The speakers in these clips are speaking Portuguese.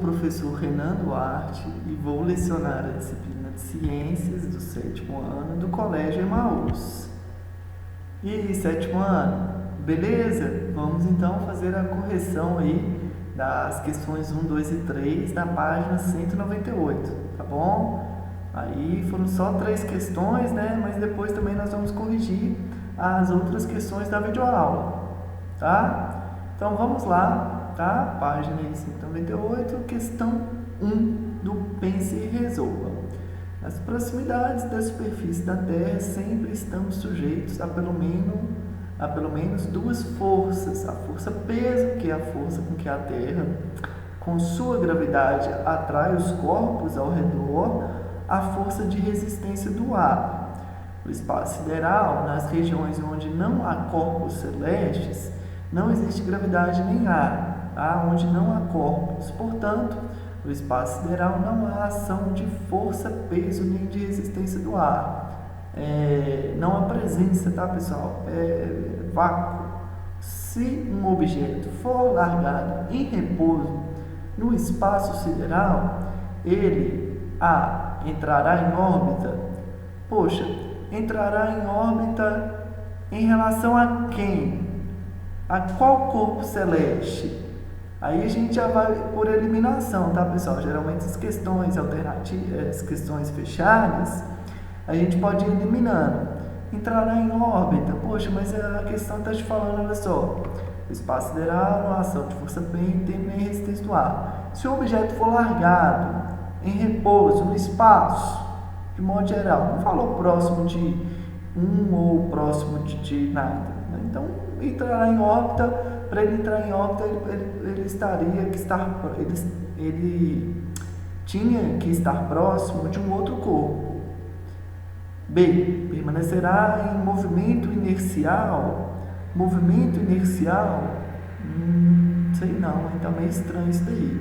professor Renan Duarte e vou lecionar a disciplina de Ciências do 7º ano do Colégio Emaús. E aí, 7º ano, beleza? Vamos então fazer a correção aí das questões 1, 2 e 3 da página 198, tá bom? Aí foram só 3 questões, né? Mas depois também nós vamos corrigir as outras questões da videoaula, tá? Então vamos lá, tá? Página 198, questão 1 do Pense e Resolva. Nas proximidades da superfície da Terra sempre estamos sujeitos a pelo menos duas forças: a força peso, que é a força com que a Terra, com sua gravidade, atrai os corpos ao redor, a força de resistência do ar. No espaço sideral, nas regiões onde não há corpos celestes, não existe gravidade nem ar, tá? Onde não há corpos. Portanto, no espaço sideral não há ação de força, peso nem de resistência do ar. Não há presença, tá, pessoal? É vácuo. Se um objeto for largado em repouso no espaço sideral, ele entrará em órbita. Entrará em órbita em relação a quem? A qual corpo celeste? Aí a gente já vai por eliminação, tá, pessoal? Geralmente as questões alternativas, as questões fechadas, a gente pode ir eliminando. Entrará em órbita. Mas a questão está te falando, olha só. O espaço sideral, a ação de força P em tempo nem resistência do ar. Se o objeto for largado em repouso no espaço, de modo geral, não falou próximo de 1 ou próximo de nada, né? Então, entrará em órbita. Para ele entrar em órbita, ele tinha que estar próximo de um outro corpo. B. Permanecerá em movimento inercial. Movimento inercial? Sei não, então é meio estranho isso daí.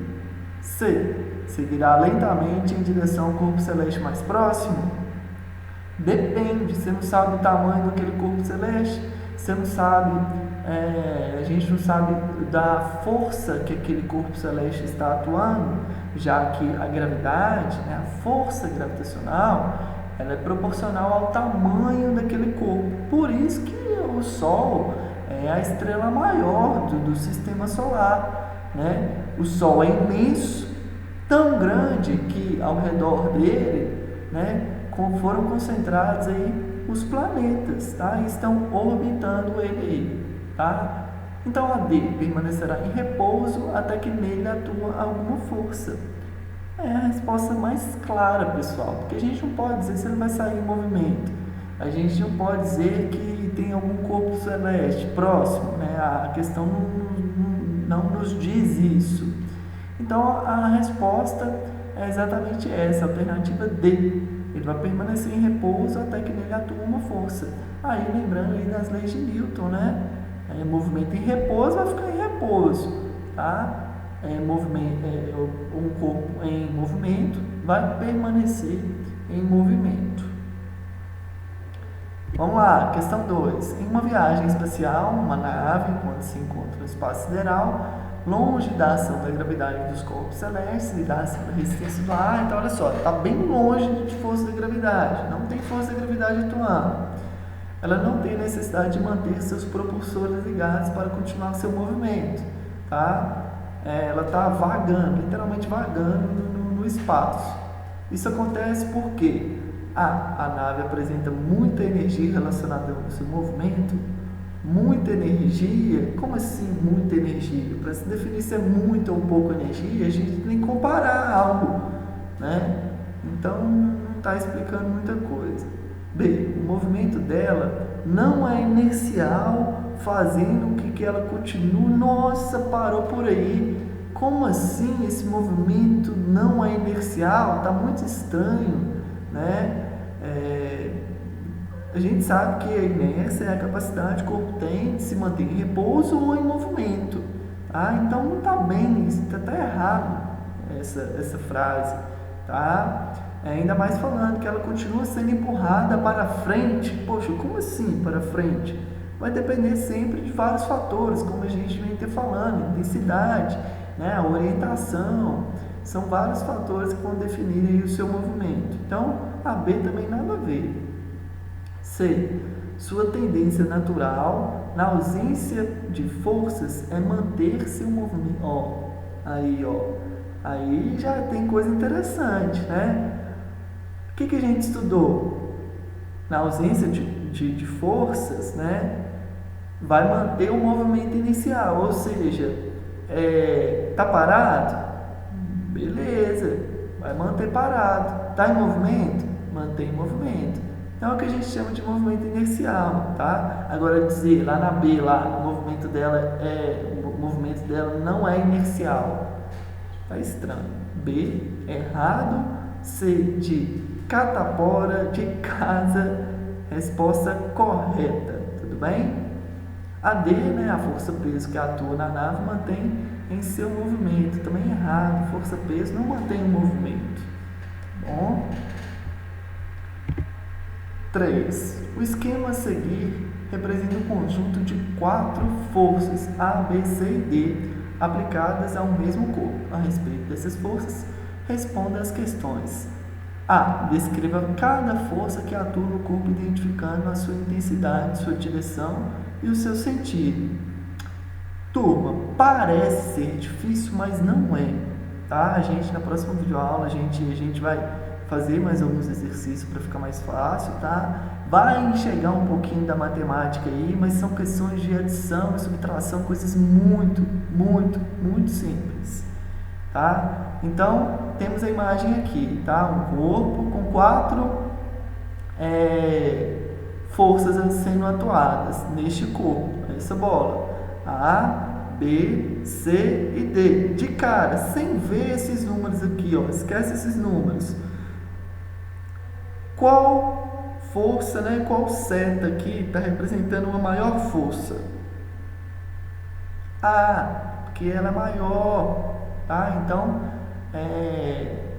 C. Seguirá lentamente em direção ao corpo celeste mais próximo? Depende, você não sabe o tamanho daquele corpo celeste, você não sabe, a gente não sabe da força que aquele corpo celeste está atuando, já que a gravidade, né, a força gravitacional, ela é proporcional ao tamanho daquele corpo. Por isso que o Sol é a estrela maior do sistema solar, né? O Sol é imenso, tão grande que ao redor dele, né, foram concentrados aí os planetas, tá? E estão orbitando ele aí, tá? Então a D permanecerá em repouso até que nele atua alguma força. É a resposta mais clara, pessoal, porque a gente não pode dizer se ele vai sair em movimento. A gente não pode dizer que tem algum corpo celeste próximo, né? A questão não nos diz isso. Então a resposta é exatamente essa, a alternativa D. Ele vai permanecer em repouso até que nele atua uma força. Aí lembrando aí das leis de Newton, né? Movimento em repouso vai ficar em repouso, tá? Um corpo em movimento vai permanecer em movimento. Vamos lá, questão 2. Em uma viagem espacial, uma nave, quando se encontra no espaço sideral, longe da ação da gravidade dos corpos celestes e da ação da resistência do ar, então olha só, está bem longe de força da gravidade, não tem força da gravidade atuando. Ela não tem necessidade de manter seus propulsores ligados para continuar seu movimento, tá? Ela está vagando, literalmente vagando no espaço. Isso acontece porque a nave apresenta muita energia relacionada ao seu movimento. Muita energia? Como assim muita energia? Para se definir se é muita ou pouca energia, a gente tem que comparar algo, né? Então não está explicando muita coisa. B. O movimento dela não é inercial, fazendo com que ela continue. Nossa, parou por aí. Como assim esse movimento não é inercial? Está muito estranho, né? A gente sabe que a inércia é a capacidade que o corpo tem de se manter em repouso ou em movimento, tá? Então não está bem, está errado essa frase, tá? Ainda mais falando que ela continua sendo empurrada para frente. Como assim para frente? Vai depender sempre de vários fatores, como a gente vem falando: intensidade, né? A orientação, são vários fatores que vão definir aí o seu movimento. Então, a B também nada a ver. C. Sua tendência natural, na ausência de forças, é manter-se o movimento. Aí já tem coisa interessante, né? O que a gente estudou? Na ausência de forças, né? Vai manter o movimento inicial, ou seja, tá parado? Beleza, vai manter parado. Tá em movimento? Mantém em movimento. Então é o que a gente chama de movimento inercial, tá? Agora dizer lá na B, lá, o movimento dela não é inercial. Tá estranho. B, errado. C, de catapora, de casa. Resposta correta. Tudo bem? A D, né, a força-peso que atua na nave, mantém em seu movimento. Também errado. Força-peso não mantém o movimento. Bom. 3. O esquema a seguir representa um conjunto de 4 forças A, B, C e D aplicadas a um mesmo corpo. A respeito dessas forças, responda às questões. A. Descreva cada força que atua no corpo, identificando a sua intensidade, sua direção e o seu sentido. Turma, parece ser difícil, mas não é. Tá? A gente, na próxima videoaula, a gente vai fazer mais alguns exercícios para ficar mais fácil, tá? Vai enxergar um pouquinho da matemática aí, mas são questões de adição e subtração, coisas muito simples, tá? Então, temos a imagem aqui, tá? Um corpo com 4 forças sendo atuadas neste corpo, essa bola. A, B, C e D. De cara, sem ver esses números aqui, ó, esquece esses números. Qual força, né? Qual seta aqui está representando uma maior força? A, porque ela é maior, tá? Então,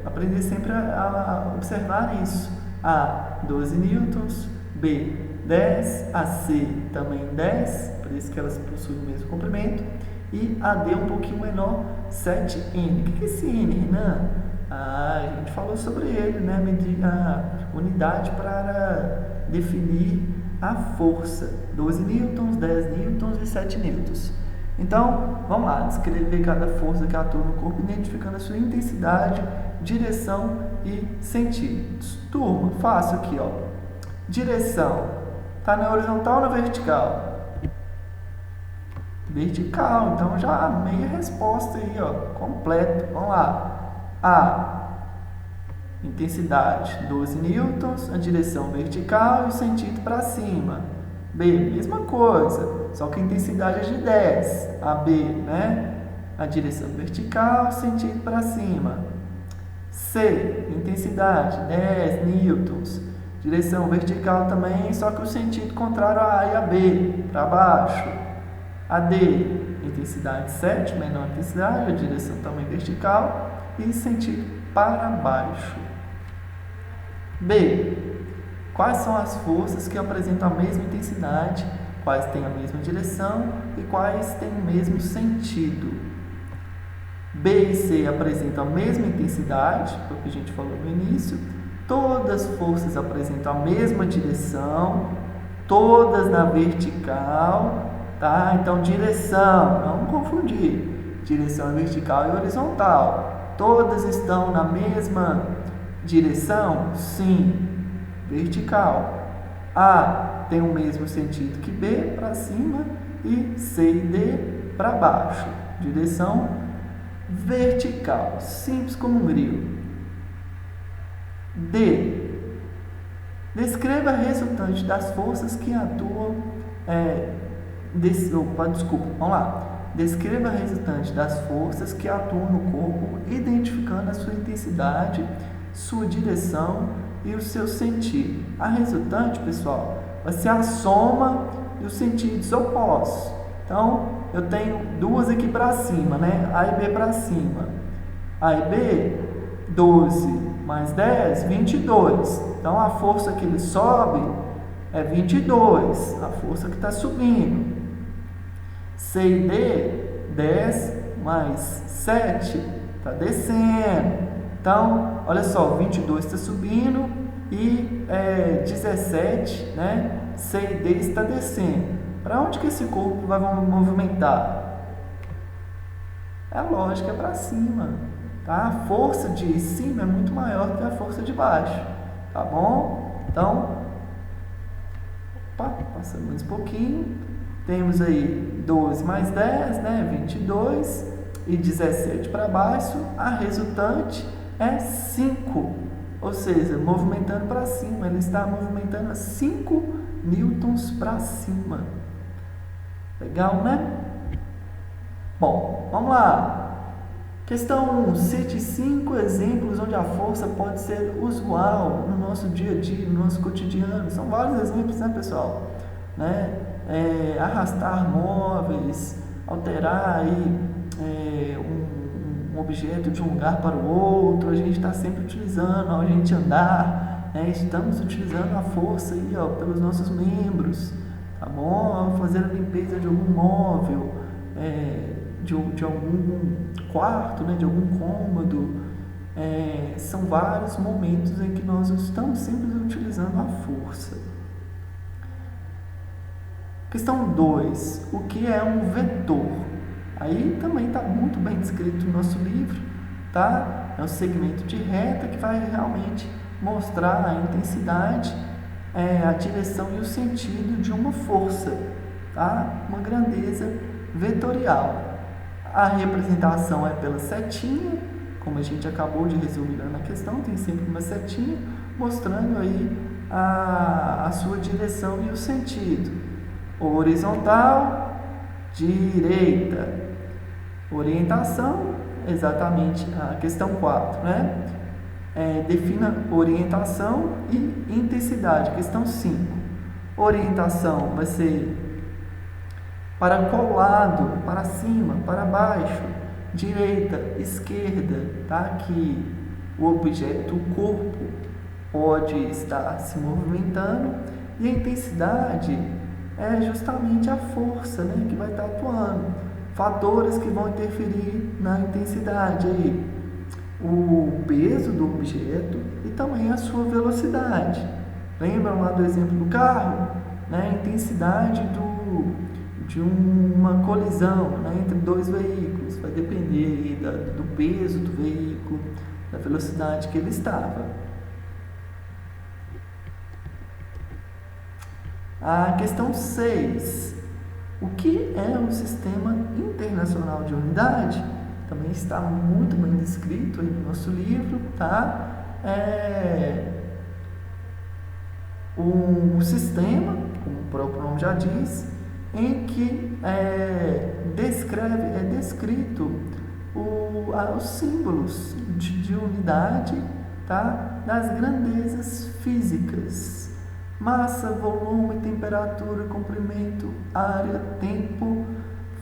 aprender sempre a observar isso. A, 12 newtons, B, 10, a C também 10, por isso que elas possuem o mesmo comprimento, e a D um pouquinho menor, 7N. O que é esse N, Renan? A gente falou sobre ele, né? Medir a unidade para definir a força. 12 newtons, 10 newtons e 7 newtons. Então, vamos lá, descrever cada força que atua no corpo, identificando a sua intensidade, direção e sentidos. Turma, fácil aqui, ó. Direção. Está na horizontal ou na vertical? Vertical, então já meia resposta aí, ó, completo. Vamos lá. A, intensidade 12 newtons, a direção vertical e o sentido para cima. B, mesma coisa, só que a intensidade é de 10. A B, né? A direção vertical, sentido para cima. C, intensidade 10 newtons, direção vertical também, só que o sentido contrário a A e a B, para baixo. A D, intensidade 7, menor intensidade, a direção também vertical e sentido para baixo. B. Quais são as forças que apresentam a mesma intensidade, quais têm a mesma direção e quais têm o mesmo sentido? B e C apresentam a mesma intensidade, foi o que a gente falou no início. Todas as forças apresentam a mesma direção, todas na vertical, tá? Então, direção, não confundir. Direção é vertical e horizontal. Todas estão na mesma direção? Sim. Vertical. A tem o mesmo sentido que B, para cima, e C e D para baixo. Direção vertical. Simples como um grilo. D. Descreva a resultante das forças que atuam... vamos lá. Descreva a resultante das forças que atuam no corpo, identificando a sua intensidade, sua direção e o seu sentido. A resultante, pessoal, vai ser a soma e os sentidos opostos. Então, eu tenho duas aqui para cima, né? A e B para cima. A e B, 12 mais 10, 22. Então, a força que ele sobe é 22, a força que está subindo. C e D, 10 mais 7, está descendo. Então, olha só, 22 está subindo e 17, né? C e D está descendo. Para onde que esse corpo vai movimentar? É lógico, é para cima, tá? A força de cima é muito maior que a força de baixo, tá bom? Então, passando mais um pouquinho, temos aí 12 mais 10, né? 22 e 17 para baixo, a resultante é 5, ou seja, movimentando para cima, ele está movimentando a 5 newtons para cima. Legal, né? Bom, vamos lá. Questão 1. Cite 5 exemplos onde a força pode ser usual no nosso dia a dia, no nosso cotidiano. São vários exemplos, né, pessoal? Né? Arrastar móveis, alterar aí, um objeto de um lugar para o outro. A gente está sempre utilizando, ao a gente andar, né? Estamos utilizando a força aí, ó, pelos nossos membros, tá bom? Fazer a limpeza de algum móvel, de algum quarto, né, de algum cômodo. São vários momentos em que nós estamos sempre utilizando a força. Questão 2. O que é um vetor? Aí também está muito bem descrito no nosso livro, tá? É um segmento de reta que vai realmente mostrar a intensidade, a direção e o sentido de uma força, tá? Uma grandeza vetorial. A representação é pela setinha, como a gente acabou de resumir na questão, tem sempre uma setinha mostrando aí a sua direção e o sentido. Horizontal, direita. Orientação, exatamente a questão 4, né? Defina orientação e intensidade, questão 5. Orientação vai ser para qual lado, para cima, para baixo, direita, esquerda, tá? Que o objeto, o corpo, pode estar se movimentando, e a intensidade é justamente a força, né, que vai estar atuando. Fatores que vão interferir na intensidade aí: o peso do objeto e também a sua velocidade. Lembram lá do exemplo do carro? Né? A intensidade de uma colisão, né, entre dois veículos vai depender do peso do veículo, da velocidade que ele estava. A questão 6. O que é um sistema internacional de unidade? Também está muito bem descrito aí no nosso livro, tá? Um sistema, como o próprio nome já diz, em que é descrito os símbolos de unidade, tá? Das grandezas físicas: massa, volume, temperatura, comprimento, área, tempo,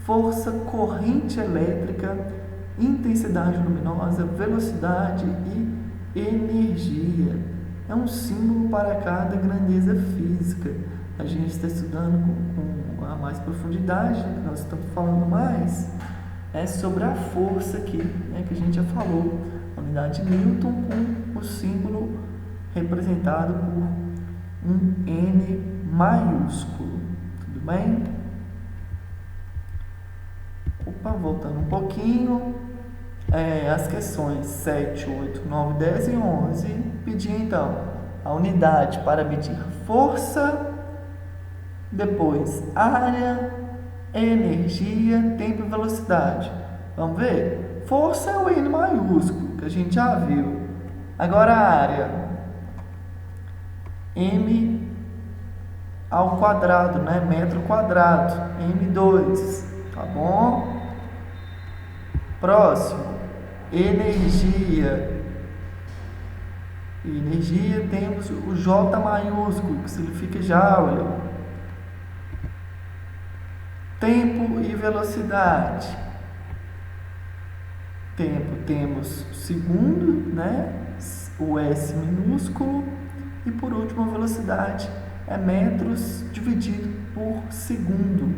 força, corrente elétrica, intensidade luminosa, velocidade e energia. É um símbolo para cada grandeza física. A gente está estudando com a mais profundidade, né, que nós estamos falando mais, sobre a força aqui, né, que a gente já falou, a unidade Newton, com o símbolo representado por um N maiúsculo. Tudo bem? Voltando um pouquinho, as questões 7, 8, 9, 10 e 11 pedia então a unidade para medir força, depois área, energia, tempo e velocidade. Vamos ver? Força é o N maiúsculo, que a gente já viu. Agora a área, M ao quadrado, né? Metro quadrado, M2, tá bom? Próximo, energia. Energia, temos o J maiúsculo, que significa joule. Tempo e velocidade. Tempo, temos segundo, né? O S minúsculo. E por último, a velocidade é metros dividido por segundo,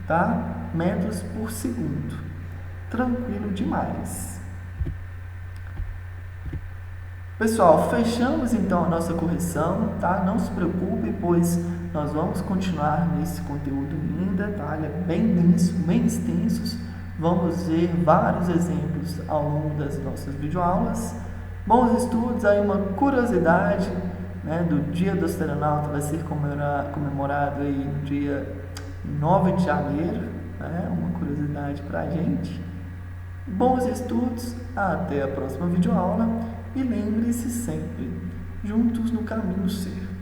tá? Metros por segundo. Tranquilo demais. Pessoal, fechamos então a nossa correção, tá? Não se preocupe, pois nós vamos continuar nesse conteúdo ainda, tá? Ele é bem denso, bem extenso. Vamos ver vários exemplos ao longo das nossas videoaulas. Bons estudos, aí uma curiosidade, né, do Dia do Astronauta vai ser comemorado aí no dia 9 de janeiro, né? Uma curiosidade para a gente. Bons estudos, até a próxima videoaula e lembre-se sempre, juntos no caminho certo.